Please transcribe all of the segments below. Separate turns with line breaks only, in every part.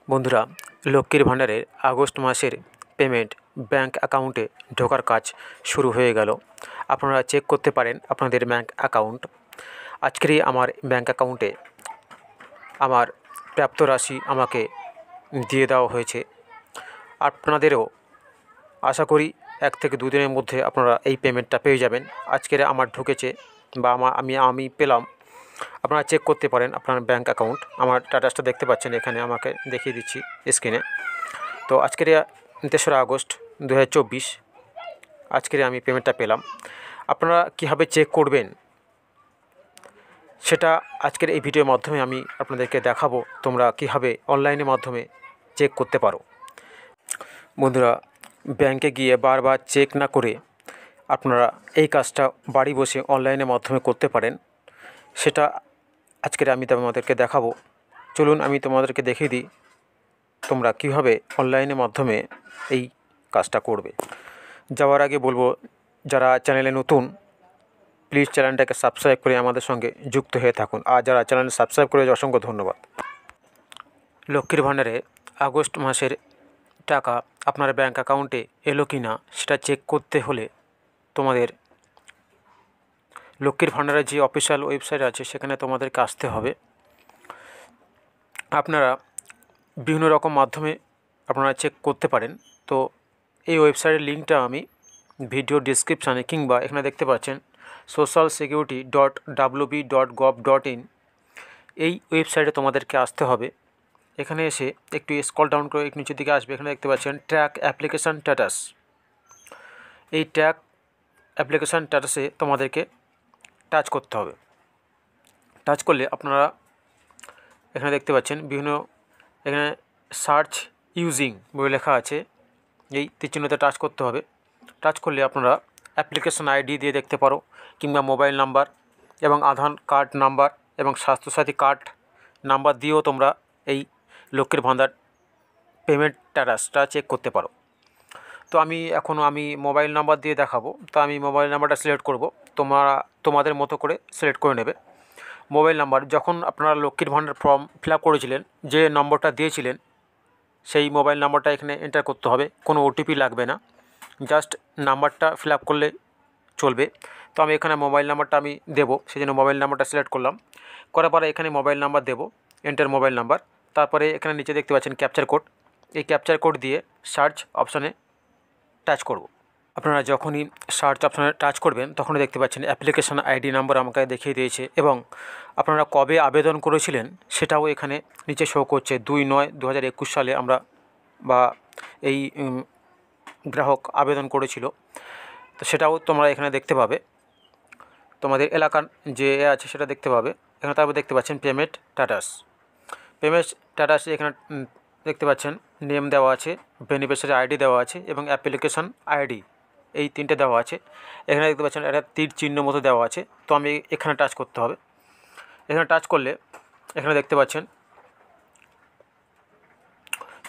বন্ধুরা, লক্ষ্মীর ভাণ্ডারের আগস্ট মাসের পেমেন্ট ব্যাঙ্ক অ্যাকাউন্টে ঢোকার কাজ শুরু হয়ে গেল। আপনারা চেক করতে পারেন আপনাদের ব্যাঙ্ক অ্যাকাউন্ট। আজকেরই আমার ব্যাঙ্ক অ্যাকাউন্টে আমার প্রাপ্ত রাশি আমাকে দিয়ে দেওয়া হয়েছে। আপনাদেরও আশা করি 1 থেকে 2 দিনের মধ্যে আপনারা এই পেমেন্টটা পেয়ে যাবেন। আজকের আমার ঢুকেছে বা আমি পেলাম। আপনারা চেক করতে পারেন আপনার ব্যাঙ্ক অ্যাকাউন্ট। আমার স্ট্যাটাসটা দেখতে পাচ্ছেন, এখানে আমাকে দেখিয়ে দিচ্ছি স্ক্রিনে। তো আজকের 3রা আগস্ট 2024 আজকের আমি পেমেন্টটা পেলাম। আপনারা কীভাবে চেক করবেন সেটা আজকের এই ভিডিওর মাধ্যমে আমি আপনাদেরকে দেখাবো। তোমরা কীভাবে অনলাইনের মাধ্যমে চেক করতে পারো। বন্ধুরা, ব্যাংকে গিয়ে বারবার চেক না করে আপনারা এই কাজটা বাড়ি বসে অনলাইনের মাধ্যমে করতে পারেন। সেটা আজকের আমি তোমাদেরকে দেখাবো। চলুন আমি তোমাদেরকে দেখিয়ে দিই তোমরা কীভাবে অনলাইনের মাধ্যমে এই কাজটা করবে। যাওয়ার আগে বলবো, যারা চ্যানেলে নতুন প্লিজ চ্যানেলটাকে সাবস্ক্রাইব করে আমাদের সঙ্গে যুক্ত হয়ে থাকুন। আর যারা চ্যানেল সাবস্ক্রাইব করেছে অসংখ্য ধন্যবাদ। লক্ষ্মীর ভাণ্ডারে আগস্ট মাসের টাকা আপনার ব্যাঙ্ক অ্যাকাউন্টে এলো কি না সেটা চেক করতে হলে তোমাদের লক্ষ্মীর ভাণ্ডারের যে অফিসিয়াল ওয়েবসাইট আছে সেখানে তোমাদেরকে আসতে হবে। আপনারা বিভিন্ন রকম মাধ্যমে আপনারা চেক করতে পারেন। তো এই ওয়েবসাইটের লিঙ্কটা আমি ভিডিও ডিসক্রিপশানে কিংবা এখানে দেখতে পাচ্ছেন socialsecurity.wb.gov.in এই ওয়েবসাইটে তোমাদেরকে আসতে হবে। এখানে এসে একটু স্ক্রল ডাউন করে একটু নিচের দিকে আসবে। এখানে দেখতে পাচ্ছেন ট্র্যাক অ্যাপ্লিকেশান স্ট্যাটাস। এই ট্র্যাক অ্যাপ্লিকেশান স্ট্যাটাসে তোমাদেরকে টাচ করতে হবে। টাচ করলে আপনারা এখানে দেখতে পাচ্ছেন বিভিন্ন এখানে সার্চ ইউজিং বলে লেখা আছে। এই তীরচিহ্নতে টাচ করতে হবে। টাচ করলে আপনারা অ্যাপ্লিকেশন আইডি দিয়ে দেখতে পারো, কিংবা মোবাইল নাম্বার এবং আধার কার্ড নাম্বার এবং স্বাস্থ্যসাথী কার্ড নাম্বার দিয়েও তোমরা এই লক্ষ্মীর ভাণ্ডার পেমেন্ট স্ট্যাটাসটা চেক করতে পারো। তো আমি মোবাইল নাম্বার দিয়ে দেখাবো। তো আমি মোবাইল নাম্বারটা সিলেক্ট করব। তোমাদের মতো করে সিলেক্ট করে নেবে মোবাইল নাম্বার। যখন আপনারা লক্ষ্মীর ভাণ্ডার ফর্ম ফিল আপ করেছিলেন, যে নম্বরটা দিয়েছিলেন সেই মোবাইল নাম্বারটা এখানে এন্টার করতে হবে। কোনো ওটিপি লাগবে না, জাস্ট নাম্বারটা ফিল আপ করলে চলবে। তো আমি এখানে মোবাইল নাম্বারটা আমি দেবো, সেই জন্য মোবাইল নাম্বারটা সিলেক্ট করলাম। করার পরে এখানে মোবাইল নাম্বার দেবো, এন্টার মোবাইল নাম্বার। তারপরে এখানে নিচে দেখতে পাচ্ছেন ক্যাপচার কোড। এই ক্যাপচার কোড দিয়ে সার্চ অপশানে টাচ করব। আপনারা যখনই সার্চ অপশানে টাচ করবেন তখনই দেখতে পাচ্ছেন অ্যাপ্লিকেশন আইডি নাম্বার আমাকে দেখিয়ে দিয়েছে, এবং আপনারা কবে আবেদন করেছিলেন সেটাও এখানে নিচে শো করছে। 2/9/2021 সালে আমরা এই গ্রাহক আবেদন করেছিল। তো সেটাও তোমরা এখানে দেখতে পাবে। তোমাদের এলাকার যে আছে সেটা দেখতে পাবে এখানে। তারপর দেখতে পাচ্ছেন পেমেন্ট স্ট্যাটাস। পেমেন্ট স্ট্যাটাসে এখানে দেখতে পাচ্ছেন নেম দেওয়া আছে, বেনিফিশিয়ারি আইডি দেওয়া আছে এবং অ্যাপ্লিকেশন আইডি, এই 3টে দেওয়া আছে। এখানে দেখতে পাচ্ছেন একটা তীর চিহ্ন মতো দেওয়া আছে। তো আমি এখানে টাচ করতে হবে। এখানে টাচ করলে এখানে দেখতে পাচ্ছেন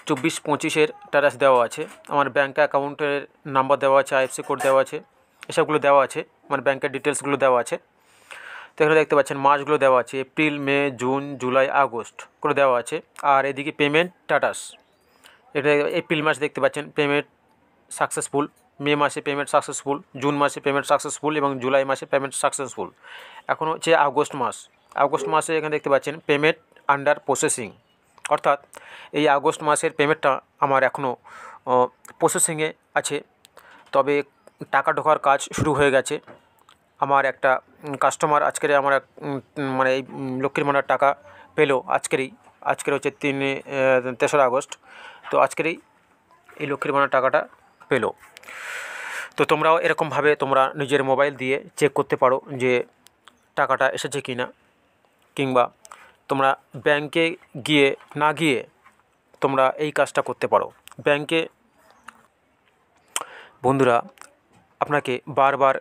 24-25-এর স্ট্যাটাস দেওয়া আছে। আমার ব্যাঙ্ক অ্যাকাউন্টের নাম্বার দেওয়া আছে, আইএফসি কোড দেওয়া আছে, এসবগুলো দেওয়া আছে। আমার ব্যাঙ্কের ডিটেলসগুলো দেওয়া আছে। তো এখানে দেখতে পাচ্ছেন মাসগুলো দেওয়া আছে, এপ্রিল, মে, জুন, জুলাই, আগস্ট করে দেওয়া আছে। আর এদিকে পেমেন্ট স্ট্যাটাস, এটা এপ্রিল মাস দেখতে পাচ্ছেন পেমেন্ট সাকসেসফুল, মে মাসে পেমেন্ট সাকসেসফুল, জুন মাসে পেমেন্ট সাকসেসফুল এবং জুলাই মাসে পেমেন্ট সাকসেসফুল। এখন হচ্ছে আগস্ট মাস। আগস্ট মাসে এখানে দেখতে পাচ্ছেন পেমেন্ট আন্ডার প্রসেসিং, অর্থাৎ এই আগস্ট মাসের পেমেন্টটা আমার এখনও প্রসেসিংয়ে আছে। তবে টাকা ঢোকার কাজ শুরু হয়ে গেছে। আমার একটা কাস্টমার আজকের আমার মানে এই লক্ষ্মীর ভাণ্ডার টাকা পেলো আজকের হচ্ছে 3রা আগস্ট। তো আজকেরই এই লক্ষ্মীর ভাণ্ডার টাকাটা পেলো। তো তোমরাও এরকমভাবে তোমরা নিজের মোবাইল দিয়ে চেক করতে পারো যে টাকাটা এসেছে কি না, কিংবা তোমরা ব্যাংকে না গিয়ে তোমরা এই কাজটা করতে পারো। ব্যাংকে বন্ধুরা আপনাকে বারবার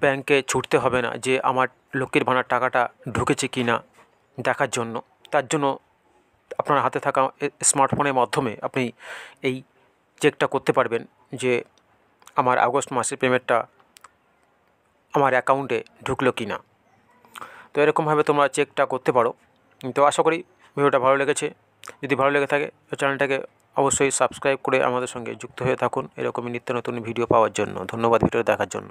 ব্যাংকে ছুটতে হবে না যে আমার লক্ষ্মীর ভাণ্ডার টাকাটা ঢুকেছে কি না দেখার জন্য। তার জন্য আপনার হাতে থাকা স্মার্টফোনের মাধ্যমে আপনি এই চেকটা করতে পারবেন যে আমার আগস্ট মাসের পেমেন্টটা আমার অ্যাকাউন্টে ঢুকলো কি না। তো এরকমভাবে তোমরা চেকটা করতে পারো। তো আশা করি ভিডিওটা ভালো লেগেছে। যদি ভালো লেগে থাকে তো চ্যানেলটাকে অবশ্যই সাবস্ক্রাইব করে আমাদের সঙ্গে যুক্ত হয়ে থাকুন এরকমই নিত্য নতুন ভিডিও পাওয়ার জন্য। ধন্যবাদ ভিডিও দেখার জন্য।